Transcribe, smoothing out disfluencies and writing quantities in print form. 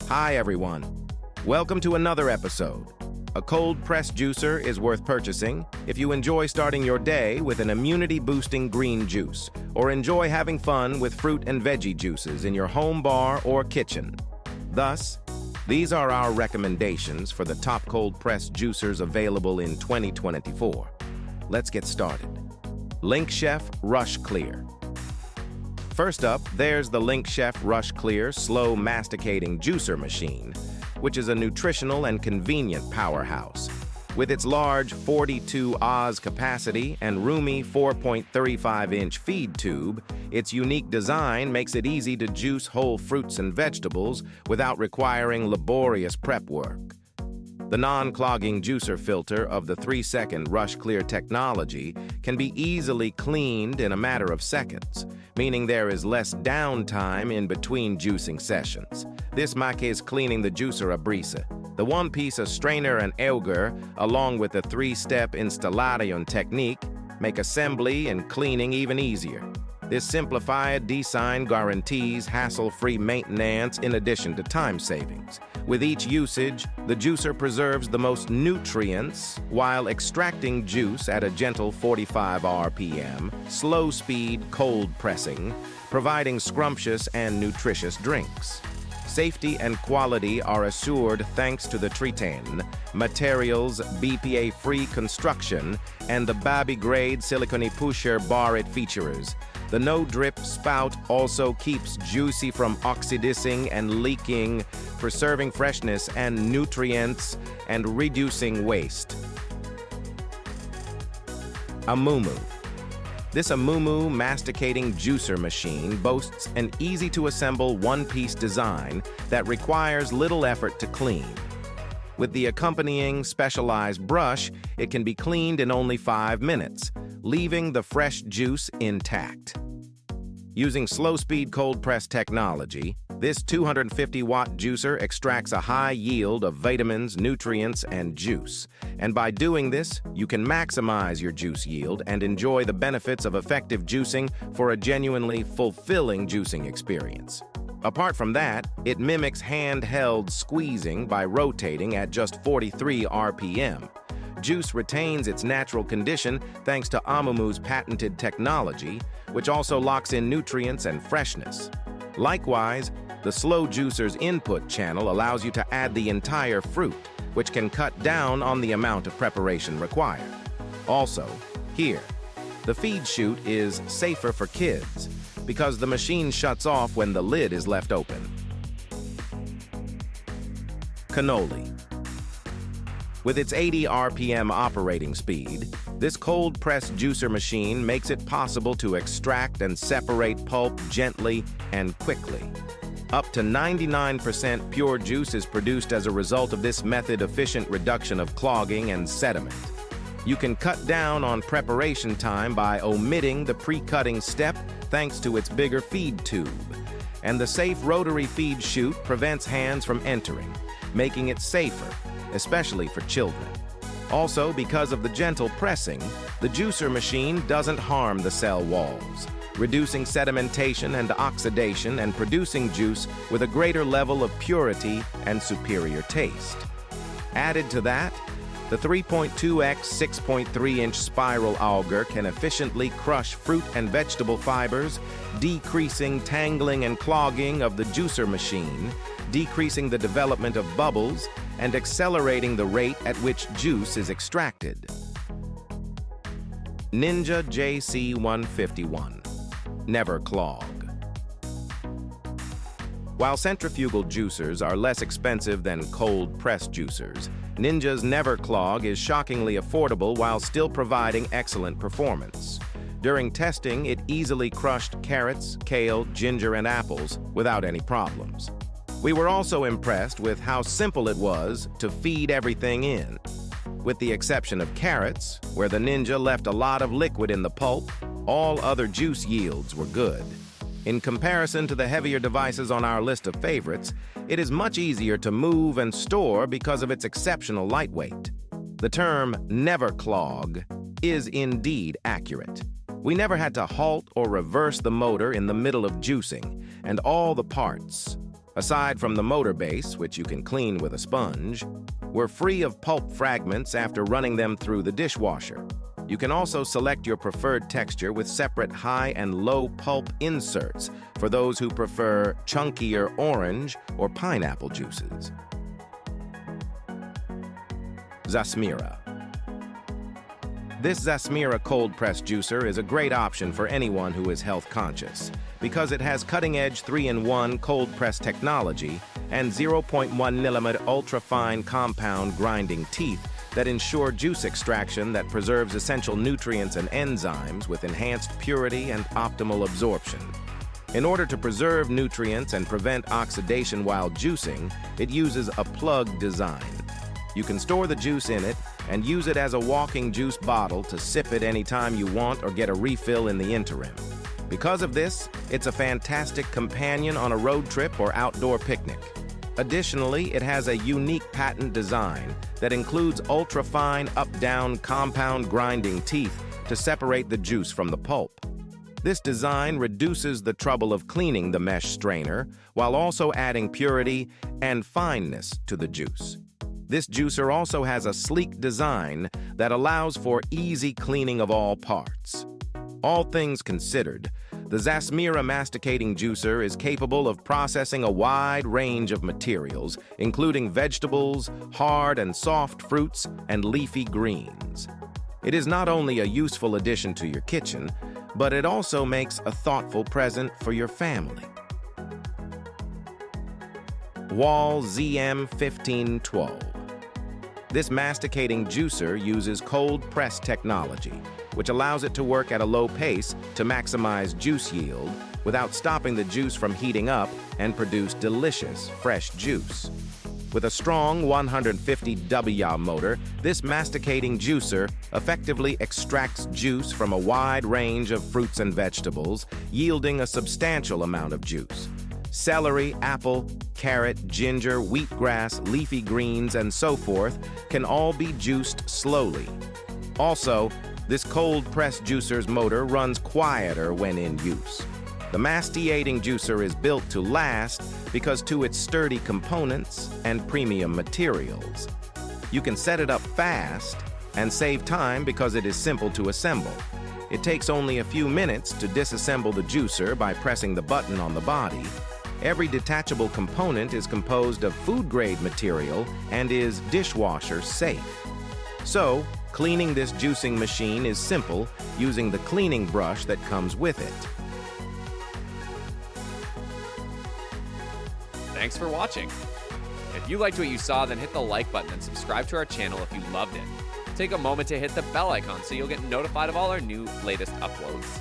Hi everyone. Welcome to another episode. A cold-pressed juicer is worth purchasing if you enjoy starting your day with an immunity-boosting green juice or enjoy having fun with fruit and veggie juices in your home bar or kitchen. Thus, these are our recommendations for the top cold-pressed juicers available in 2024. Let's get started. LINKChef Rush Clear. First up, there's the LINKChef Rush Clear Slow Masticating Juicer Machine, which is a nutritional and convenient powerhouse. With its large 42 Oz capacity and roomy 4.35-inch feed tube, its unique design makes it easy to juice whole fruits and vegetables without requiring laborious prep work. The non-clogging juicer filter of the 3-second Rush Clear technology can be easily cleaned in a matter of seconds, meaning there is less downtime in between juicing sessions. This makes cleaning the juicer a breeze. The one-piece of strainer and auger, along with the 3-step installation technique, make assembly and cleaning even easier. This simplified design guarantees hassle-free maintenance in addition to time savings. With each usage, the juicer preserves the most nutrients while extracting juice at a gentle 45 RPM, slow-speed cold pressing, providing scrumptious and nutritious drinks. Safety and quality are assured thanks to the Tritan materials, BPA-free construction, and the baby-grade silicone pusher bar it features. The no-drip spout also keeps juicy from oxidizing and leaking, preserving freshness and nutrients and reducing waste. Amumu. This Amumu masticating juicer machine boasts an easy-to-assemble one-piece design that requires little effort to clean. With the accompanying specialized brush, it can be cleaned in only 5 minutes, leaving the fresh juice intact. Using slow-speed cold-press technology, this 250-watt juicer extracts a high yield of vitamins, nutrients, and juice. And by doing this, you can maximize your juice yield and enjoy the benefits of effective juicing for a genuinely fulfilling juicing experience. Apart from that, it mimics handheld squeezing by rotating at just 43 RPM. Juice retains its natural condition thanks to Amumu's patented technology, which also locks in nutrients and freshness. Likewise, the slow juicer's input channel allows you to add the entire fruit, which can cut down on the amount of preparation required. Also, here, the feed chute is safer for kids because the machine shuts off when the lid is left open. Canoly. With its 80 RPM operating speed, this cold-press juicer machine makes it possible to extract and separate pulp gently and quickly. Up to 99% pure juice is produced as a result of this method-efficient reduction of clogging and sediment. You can cut down on preparation time by omitting the pre-cutting step thanks to its bigger feed tube. And the safe rotary feed chute prevents hands from entering, making it safer, especially for children. Also, because of the gentle pressing, the juicer machine doesn't harm the cell walls, reducing sedimentation and oxidation and producing juice with a greater level of purity and superior taste. Added to that, the 3.2x 6.3-inch spiral auger can efficiently crush fruit and vegetable fibers, decreasing tangling and clogging of the juicer machine, decreasing the development of bubbles, and accelerating the rate at which juice is extracted. Ninja JC151 NeverClog. While centrifugal juicers are less expensive than cold-press juicers, Ninja's NeverClog is shockingly affordable while still providing excellent performance. During testing, it easily crushed carrots, kale, ginger, and apples without any problems. We were also impressed with how simple it was to feed everything in. With the exception of carrots, where the Ninja left a lot of liquid in the pulp, all other juice yields were good. In comparison to the heavier devices on our list of favorites, it is much easier to move and store because of its exceptional lightweight. The term NeverClog is indeed accurate. We never had to halt or reverse the motor in the middle of juicing, and all the parts, Aside from the motor base, which you can clean with a sponge, we're free of pulp fragments after running them through the dishwasher. You can also select your preferred texture with separate high and low pulp inserts for those who prefer chunkier orange or pineapple juices. Zasmira. This Zasmira cold-press juicer is a great option for anyone who is health-conscious because it has cutting-edge 3-in-1 cold-press technology and 0.1mm ultra-fine compound grinding teeth that ensure juice extraction that preserves essential nutrients and enzymes with enhanced purity and optimal absorption. In order to preserve nutrients and prevent oxidation while juicing, it uses a plug design. You can store the juice in it and use it as a walking juice bottle to sip it anytime you want or get a refill in the interim. Because of this, it's a fantastic companion on a road trip or outdoor picnic. Additionally, it has a unique patent design that includes ultra-fine up-down compound grinding teeth to separate the juice from the pulp. This design reduces the trouble of cleaning the mesh strainer while also adding purity and fineness to the juice. This juicer also has a sleek design that allows for easy cleaning of all parts. All things considered, the Zasmira masticating juicer is capable of processing a wide range of materials, including vegetables, hard and soft fruits, and leafy greens. It is not only a useful addition to your kitchen, but it also makes a thoughtful present for your family. Whall ZM1512. This masticating juicer uses cold press technology, which allows it to work at a low pace to maximize juice yield without stopping the juice from heating up and produce delicious, fresh juice. With a strong 150 WA motor, this masticating juicer effectively extracts juice from a wide range of fruits and vegetables, yielding a substantial amount of juice. Celery, apple, carrot, ginger, wheatgrass, leafy greens, and so forth can all be juiced slowly. Also, this cold-press juicer's motor runs quieter when in use. The Masticating juicer is built to last because to its sturdy components and premium materials. You can set it up fast and save time because it is simple to assemble. It takes only a few minutes to disassemble the juicer by pressing the button on the body. Every detachable component is composed of food-grade material and is dishwasher safe. So, cleaning this juicing machine is simple using the cleaning brush that comes with it. Thanks for watching. If you liked what you saw, then hit the like button and subscribe to our channel if you loved it. Take a moment to hit the bell icon so you'll get notified of all our latest uploads.